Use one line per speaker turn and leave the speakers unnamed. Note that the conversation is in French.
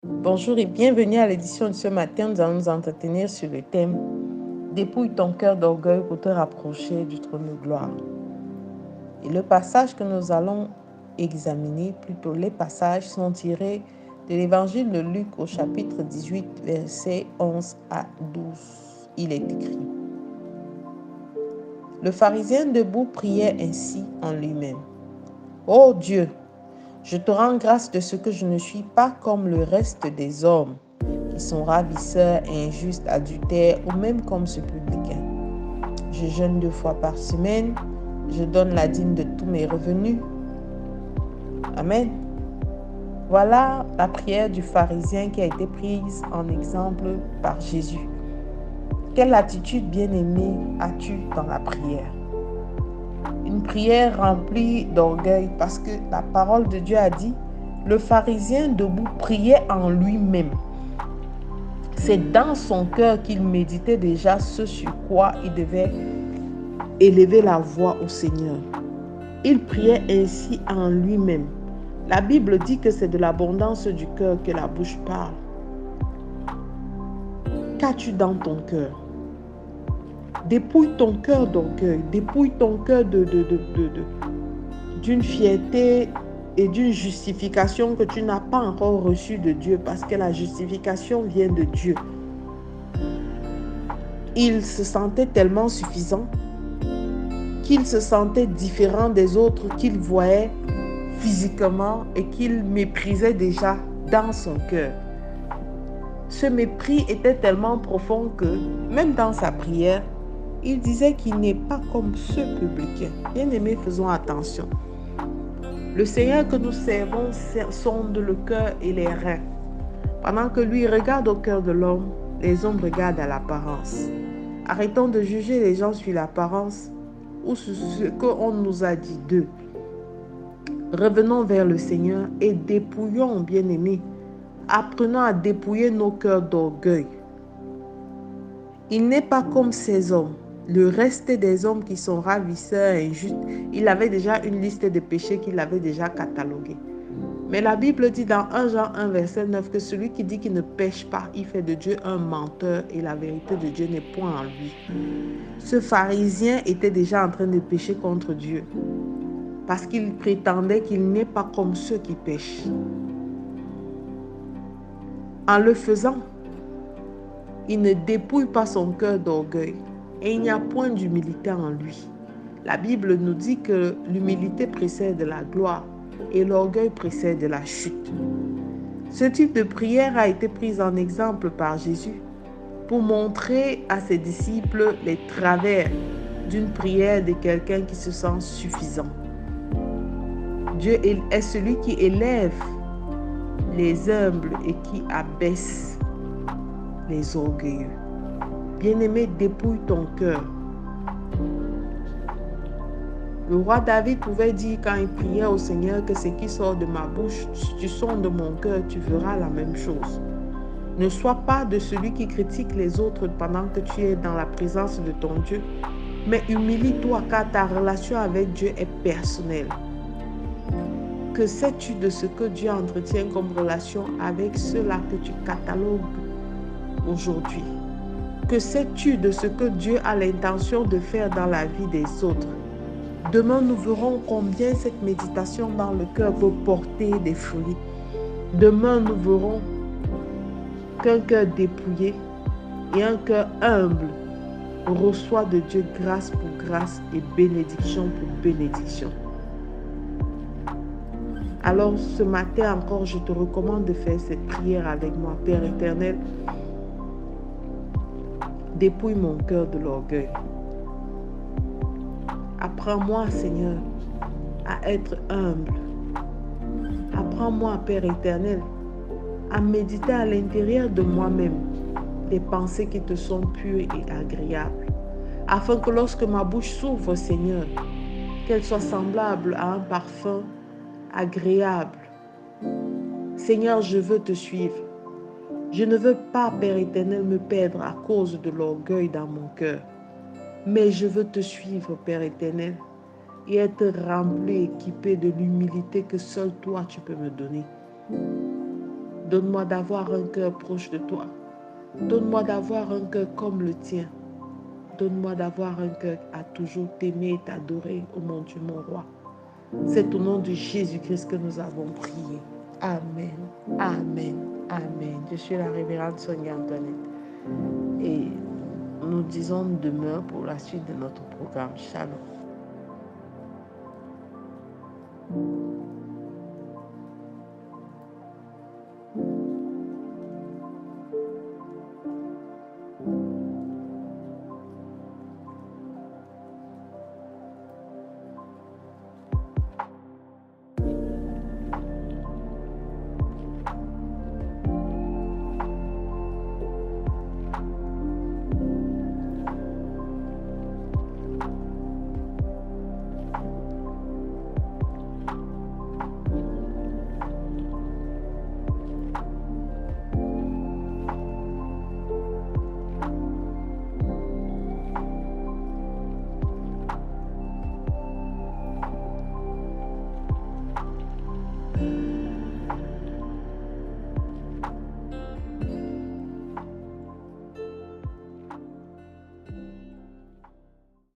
Bonjour et bienvenue à l'édition de ce matin. Nous allons nous entretenir sur le thème « Dépouille ton cœur d'orgueil pour te rapprocher du trône de gloire ». Et le passage que nous allons examiner, plutôt les passages, sont tirés de l'évangile de Luc au chapitre 18, versets 11 à 12. Il est écrit: Le pharisien debout priait ainsi en lui-même: « Ô Dieu, je te rends grâce de ce que je ne suis pas comme le reste des hommes, qui sont ravisseurs, injustes, adultères ou même comme ce publicain. Je jeûne 2 fois par semaine, je donne la dîme de tous mes revenus. » Amen. Voilà la prière du pharisien qui a été prise en exemple par Jésus. Quelle attitude, bien-aimée, as-tu dans la prière? Une prière remplie d'orgueil, parce que la parole de Dieu a dit: le pharisien debout priait en lui-même. C'est dans son cœur qu'il méditait déjà ce sur quoi il devait élever la voix au Seigneur. Il priait ainsi en lui-même. La Bible dit que c'est de l'abondance du cœur que la bouche parle. Qu'as-tu dans ton cœur? Dépouille ton cœur d'orgueil, dépouille ton cœur d'une fierté et d'une justification que tu n'as pas encore reçue de Dieu, parce que la justification vient de Dieu. Il se sentait tellement suffisant qu'il se sentait différent des autres qu'il voyait physiquement et qu'il méprisait déjà dans son cœur. Ce mépris était tellement profond que, même dans sa prière, il disait qu'il n'est pas comme ce publicain. Bien-aimés, faisons attention. Le Seigneur que nous servons sonde le cœur et les reins. Pendant que lui regarde au cœur de l'homme, les hommes regardent à l'apparence. Arrêtons de juger les gens sur l'apparence ou sur ce qu'on nous a dit d'eux. Revenons vers le Seigneur et dépouillons, bien-aimés. Apprenons à dépouiller nos cœurs d'orgueil. Il n'est pas comme ces hommes. Le reste des hommes qui sont ravisseurs et injustes, il avait déjà une liste de péchés qu'il avait déjà catalogués. Mais la Bible dit dans 1 Jean 1, verset 9, que celui qui dit qu'il ne pêche pas, il fait de Dieu un menteur et la vérité de Dieu n'est point en lui. Ce pharisien était déjà en train de pécher contre Dieu, parce qu'il prétendait qu'il n'est pas comme ceux qui pêchent. En le faisant, il ne dépouille pas son cœur d'orgueil et il n'y a point d'humilité en lui. La Bible nous dit que l'humilité précède la gloire et l'orgueil précède la chute. Ce type de prière a été prise en exemple par Jésus pour montrer à ses disciples les travers d'une prière de quelqu'un qui se sent suffisant. Dieu est celui qui élève les humbles et qui abaisse les orgueilleux. Bien-aimé, dépouille ton cœur. Le roi David pouvait dire quand il priait au Seigneur que ce qui sort de ma bouche, si tu sondes mon cœur, tu feras la même chose. Ne sois pas de celui qui critique les autres pendant que tu es dans la présence de ton Dieu, mais humilie-toi car ta relation avec Dieu est personnelle. Que sais-tu de ce que Dieu entretient comme relation avec ceux-là que tu catalogues aujourd'hui? Que sais-tu de ce que Dieu a l'intention de faire dans la vie des autres? Demain, nous verrons combien cette méditation dans le cœur peut porter des fruits. Demain, nous verrons qu'un cœur dépouillé et un cœur humble reçoit de Dieu grâce pour grâce et bénédiction pour bénédiction. Alors ce matin encore, je te recommande de faire cette prière avec moi. Père éternel, dépouille mon cœur de l'orgueil. Apprends-moi, Seigneur, à être humble. Apprends-moi, Père éternel, à méditer à l'intérieur de moi-même des pensées qui te sont pures et agréables, afin que lorsque ma bouche s'ouvre, Seigneur, qu'elle soit semblable à un parfum agréable. Seigneur, je veux te suivre. Je ne veux pas, Père éternel, me perdre à cause de l'orgueil dans mon cœur, mais je veux te suivre, Père éternel, et être rempli, équipé de l'humilité que seul toi tu peux me donner. Donne-moi d'avoir un cœur proche de toi. Donne-moi d'avoir un cœur comme le tien. Donne-moi d'avoir un cœur à toujours t'aimer et t'adorer, ô mon Dieu, mon roi. C'est au nom de Jésus-Christ que nous avons prié. Amen, amen, amen. Je suis la révérende Sonia Antoinette. Et nous disons demain pour la suite de notre programme. Shalom.